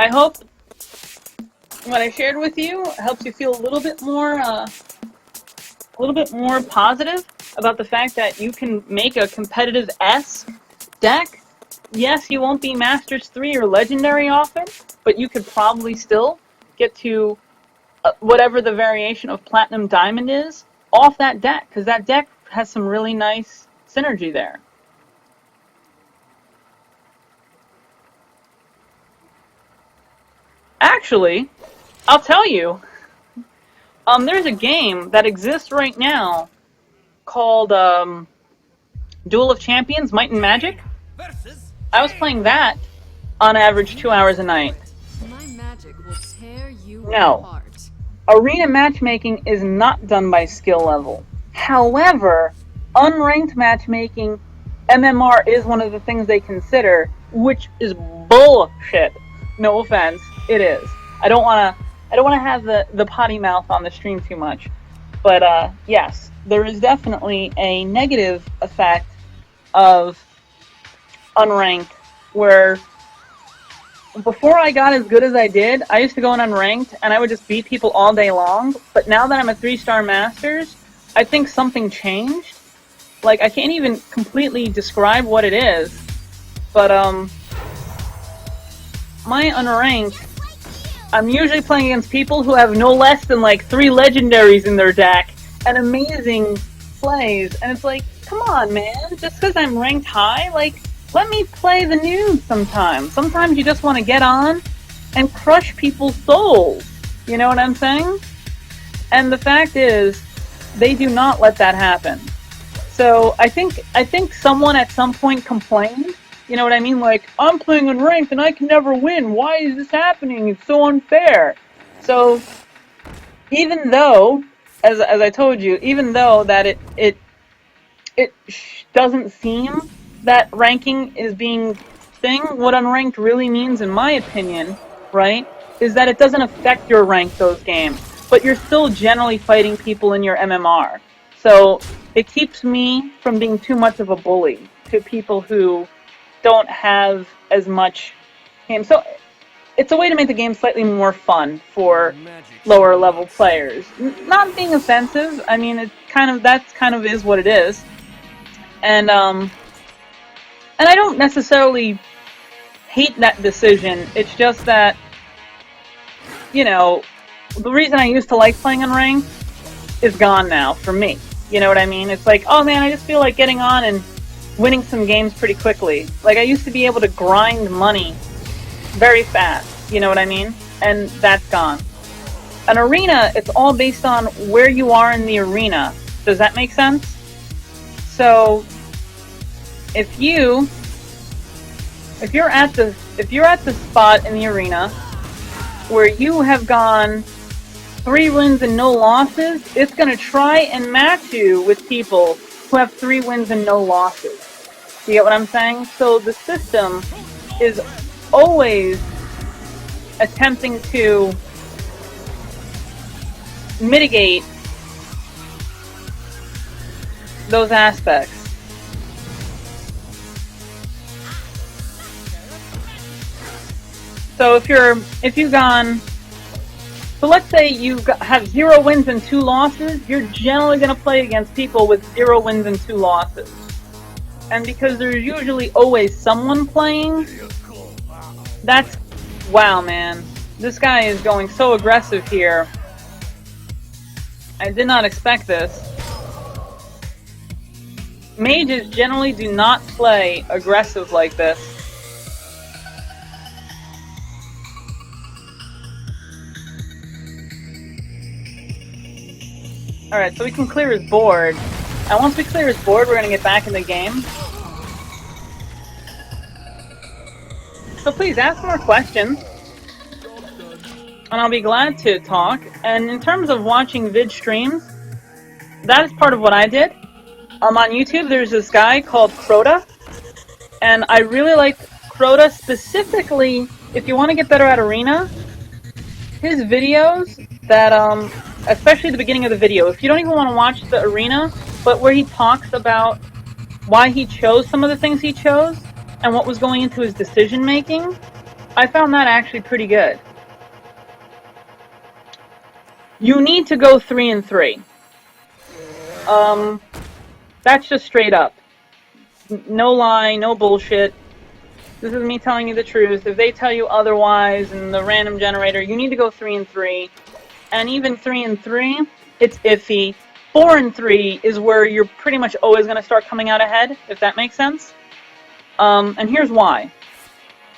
I hope what I shared with you helps you feel a little bit more positive about the fact that you can make a competitive-esque deck. Yes, you won't be Masters 3 or Legendary often, but you could probably still get to whatever the variation of Platinum Diamond is off that deck, because that deck has some really nice synergy there. Actually, I'll tell you, there's a game that exists right now called Duel of Champions, Might and Magic. I was playing that on average 2 hours a night. My magic will tear you No. apart. Arena matchmaking is not done by skill level. However, unranked matchmaking, MMR is one of the things they consider, which is bullshit. No offense, it is. I don't want to have the potty mouth on the stream too much. But yes, there is definitely a negative effect of unranked, where before I got as good as I did, I used to go in unranked and I would just beat people all day long. But now that I'm a 3-star Masters, I think something changed. Like, I can't even completely describe what it is, but my unranked, I'm usually playing against people who have no less than like 3 legendaries in their deck and amazing plays, and it's like, come on, man, just because I'm ranked high, like, let me play the news sometimes. Sometimes you just want to get on and crush people's souls. You know what I'm saying? And the fact is, they do not let that happen. So I think someone at some point complained. You know what I mean? Like, I'm playing unranked and I can never win. Why is this happening? It's so unfair. So even though, as I told you, even though that it doesn't seem that ranking is being thing, what unranked really means, in my opinion, right, is that it doesn't affect your rank those games, but you're still generally fighting people in your MMR. So it keeps me from being too much of a bully to people who don't have as much game. So it's a way to make the game slightly more fun for lower level players. Not being offensive, I mean, that's kind of is what it is. And I don't necessarily hate that decision. It's just that, you know, the reason I used to like playing unranked is gone now for me. You know what I mean? It's like, oh man, I just feel like getting on and winning some games pretty quickly. Like, I used to be able to grind money very fast. You know what I mean? And that's gone. An arena, it's all based on where you are in the arena. Does that make sense? So if you're at the spot in the arena where you have gone 3 wins and no losses, it's going to try and match you with people who have 3 wins and no losses. You get what I'm saying? So the system is always attempting to mitigate those aspects. So so let's say you have 0 wins and 2 losses, you're generally going to play against people with 0 wins and 2 losses. And because there's usually always someone playing, that's, wow, man. This guy is going so aggressive here. I did not expect this. Mages generally do not play aggressive like this. Alright, so we can clear his board. And once we clear his board, we're going to get back in the game. So please ask more questions. And I'll be glad to talk. And in terms of watching vid streams, that is part of what I did. On YouTube, there's this guy called Crota. And I really like Crota specifically if you want to get better at Arena. His videos that, especially the beginning of the video, if you don't even want to watch the Arena, but where he talks about why he chose some of the things he chose and what was going into his decision making, I found that actually pretty good. You need to go 3 and 3. That's just straight up. No lie, no bullshit. This is me telling you the truth. If they tell you otherwise in the random generator, you need to go 3 and 3. And even 3 and 3, it's iffy. 4 and 3 is where you're pretty much always going to start coming out ahead, if that makes sense. And here's why.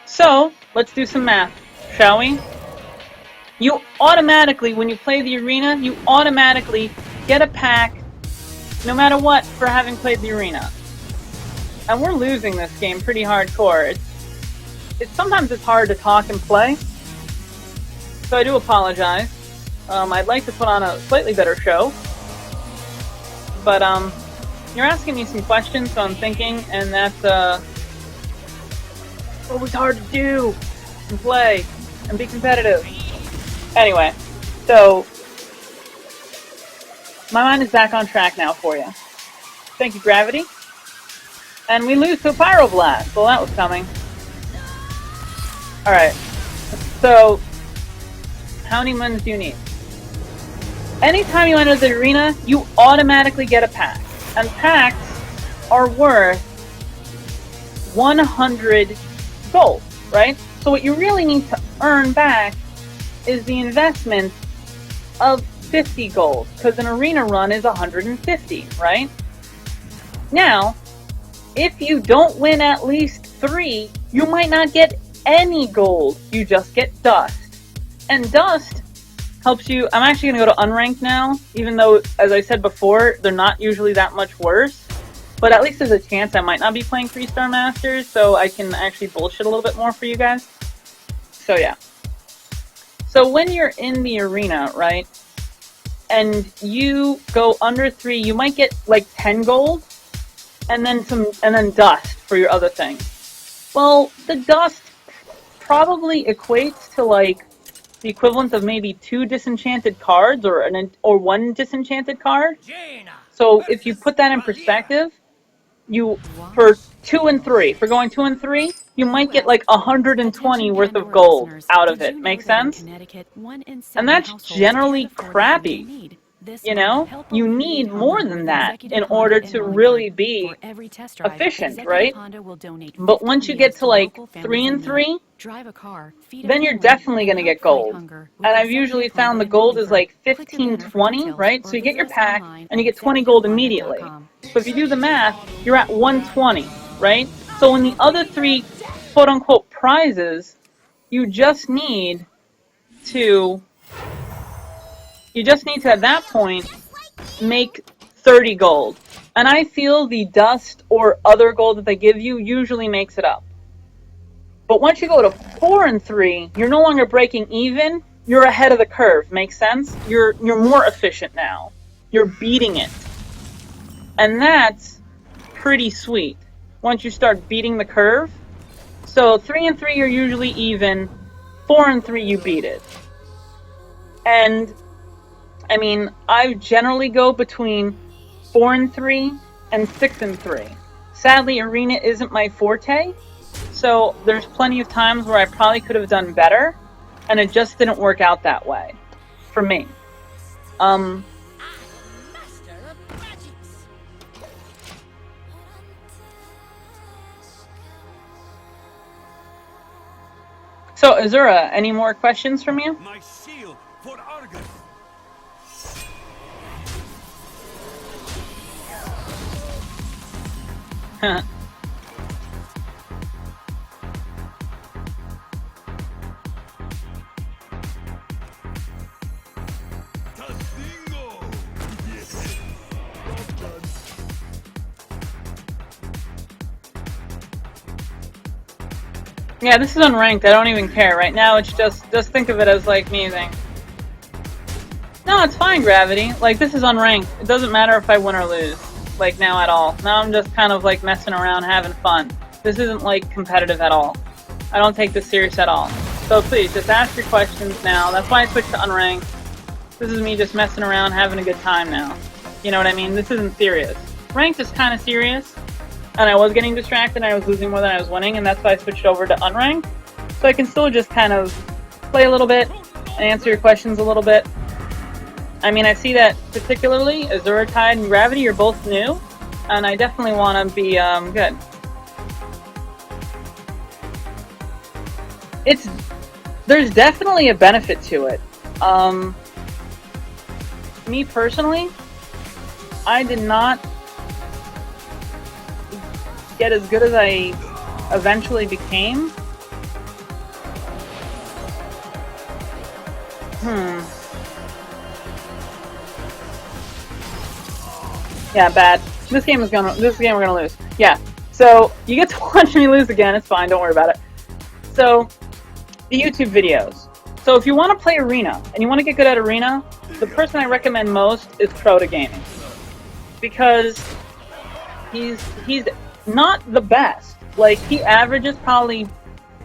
So, let's do some math, shall we? You automatically, when you play the arena, you automatically get a pack, no matter what, for having played the arena. And we're losing this game pretty hardcore. Sometimes it's hard to talk and play, so I do apologize. I'd like to put on a slightly better show, but you're asking me some questions, so I'm thinking, and that's always hard to do and play and be competitive. Anyway, so my mind is back on track now for you. Thank you, Gravity. And we lose to a Pyroblast. Well, that was coming. Alright, so how many wins do you need? Anytime you enter the arena, you automatically get a pack. And packs are worth 100 gold, right? So what you really need to earn back is the investment of 50 gold, because an arena run is 150, right? Now, if you don't win at least 3, you might not get any gold. You just get dust. And dust helps you. I'm actually going to go to unranked now, even though, as I said before, they're not usually that much worse. But at least there's a chance I might not be playing 3-star Masters, so I can actually bullshit a little bit more for you guys. So yeah. So when you're in the arena, right, and you go under 3, you might get like 10 gold, and then dust for your other thing. Well, the dust probably equates to like the equivalent of maybe 2 disenchanted cards or 1 disenchanted card. So if you put that in perspective, for 2 and 3, for going 2 and 3, you might get like 120 worth of gold out of it. Make sense? And that's generally crappy. You know, you need more than that in order to really be efficient, right? But once you get to like 3 and 3, then you're definitely going to get gold. And I've usually found the gold is like 15, 20, right? So you get your pack and you get 20 gold immediately. So if you do the math, you're at 120, right? So in the other 3 quote-unquote prizes, you just need to at that point make 30 gold. And I feel the dust or other gold that they give you usually makes it up. But once you go to 4 and 3, you're no longer breaking even, you're ahead of the curve. Makes sense? You're more efficient now. You're beating it. And that's pretty sweet once you start beating the curve. So 3 and 3 you're usually even, 4 and 3 you beat it. And I mean, I generally go between 4 and 3 and 6 and 3. Sadly, arena isn't my forte, so there's plenty of times where I probably could have done better, and it just didn't work out that way for me. So, Azura, any more questions from you? My shield for Argus. Yeah, this is unranked. I don't even care. Right now, it's just think of it as, like, musing. No, it's fine, Gravity. Like, this is unranked. It doesn't matter if I win or lose. Like, now at all. Now I'm just kind of, like, messing around, having fun. This isn't, like, competitive at all. I don't take this serious at all. So please, just ask your questions now. That's why I switched to unranked. This is me just messing around, having a good time now. You know what I mean? This isn't serious. Ranked is kind of serious. And I was getting distracted, and I was losing more than I was winning, and that's why I switched over to unranked. So I can still just kind of play a little bit and answer your questions a little bit. I mean, I see that particularly Azure Tide and Gravity are both new, and I definitely want to be good. There's definitely a benefit to it. Me personally, I did not get as good as I eventually became. Yeah, bad. This game we're gonna lose. Yeah. So you get to watch me lose again. It's fine. Don't worry about it. So the YouTube videos. So if you want to play Arena and you want to get good at Arena, the person I recommend most is Crota Gaming, because he's not the best. Like, he averages probably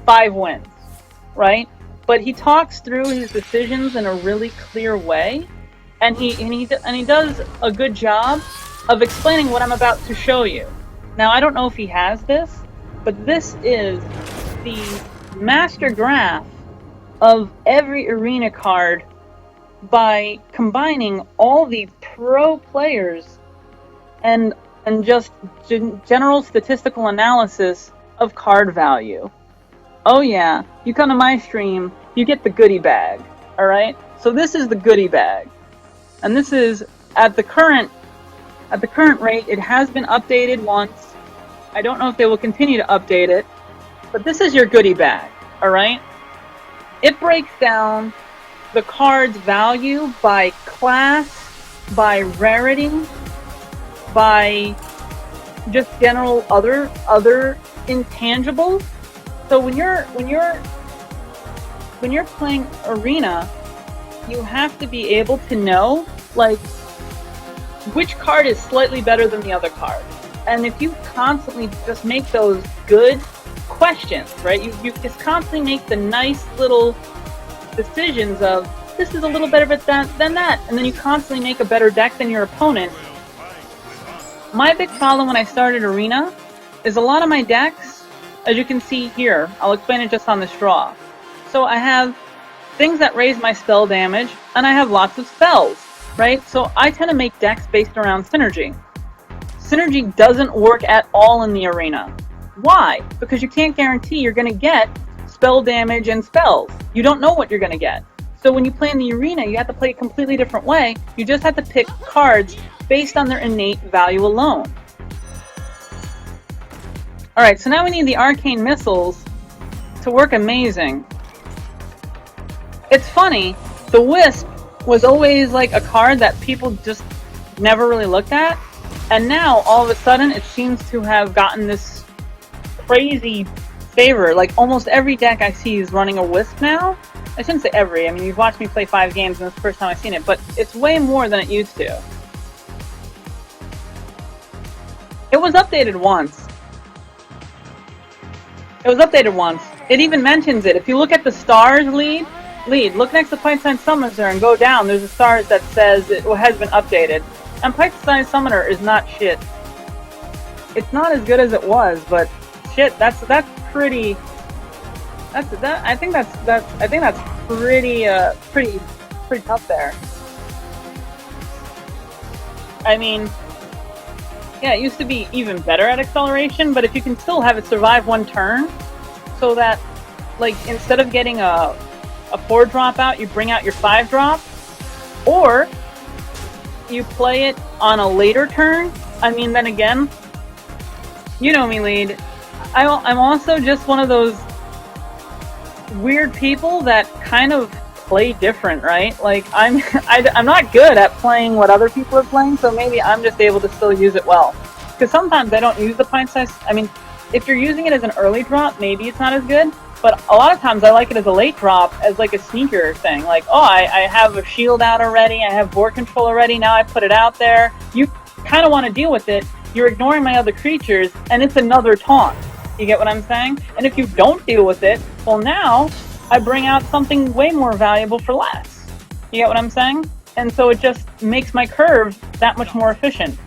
5 wins, right? But he talks through his decisions in a really clear way, and he does a good job of explaining what I'm about to show you. Now, I don't know if he has this, but this is the master graph of every Arena card by combining all the pro players and just general statistical analysis of card value. Oh yeah, you come to my stream, you get the goodie bag, alright? So this is the goodie bag. And this is, at the current rate, it has been updated once. I don't know if they will continue to update it, but this is your goodie bag, alright? It breaks down the card's value by class, by rarity, by just general other intangibles. So when you're playing Arena, you have to be able to know, like, which card is slightly better than the other card. And if you constantly just make those good questions, right? You just constantly make the nice little decisions of, this is a little better than that, and then you constantly make a better deck than your opponent. My big problem when I started Arena is a lot of my decks, as you can see here, I'll explain it just on this draw. So I have things that raise my spell damage, and I have lots of spells, right? So I tend to make decks based around synergy. Synergy doesn't work at all in the Arena. Why? Because you can't guarantee you're going to get spell damage and spells. You don't know what you're going to get. So when you play in the Arena, you have to play a completely different way. You just have to pick cards based on their innate value alone. Alright, so now we need the Arcane Missiles to work amazing. It's funny, the Wisp was always like a card that people just never really looked at, and now all of a sudden it seems to have gotten this crazy favor. Like, almost every deck I see is running a Wisp now. I shouldn't say every, I mean, you've watched me play 5 games and it's the first time I've seen it, but it's way more than it used to. It was updated once. It even mentions it. If you look at the stars lead, look next to Pint-Sized Summoner and go down, there's a stars that says it has been updated. And Pint-Sized Summoner is not shit. It's not as good as it was, but shit, that's pretty. I think that's pretty tough there. I mean, yeah, it used to be even better at acceleration, but if you can still have it survive one turn, so that, like, instead of getting a 4-drop out, you bring out your 5-drop, or you play it on a later turn. I mean, then again, you know me, Lead. I'm also just one of those weird people that kind of play different, right? Like, I'm not good at playing what other people are playing, so maybe I'm just able to still use it well. Because sometimes I don't use the pint size. I mean, if you're using it as an early drop, maybe it's not as good. But a lot of times I like it as a late drop, as like a sneaker thing. Like, oh, I have a shield out already, I have board control already, now I put it out there. You kind of want to deal with it. You're ignoring my other creatures, and it's another taunt. You get what I'm saying? And if you don't deal with it, well, now I bring out something way more valuable for less. You get what I'm saying? And so it just makes my curve that much more efficient.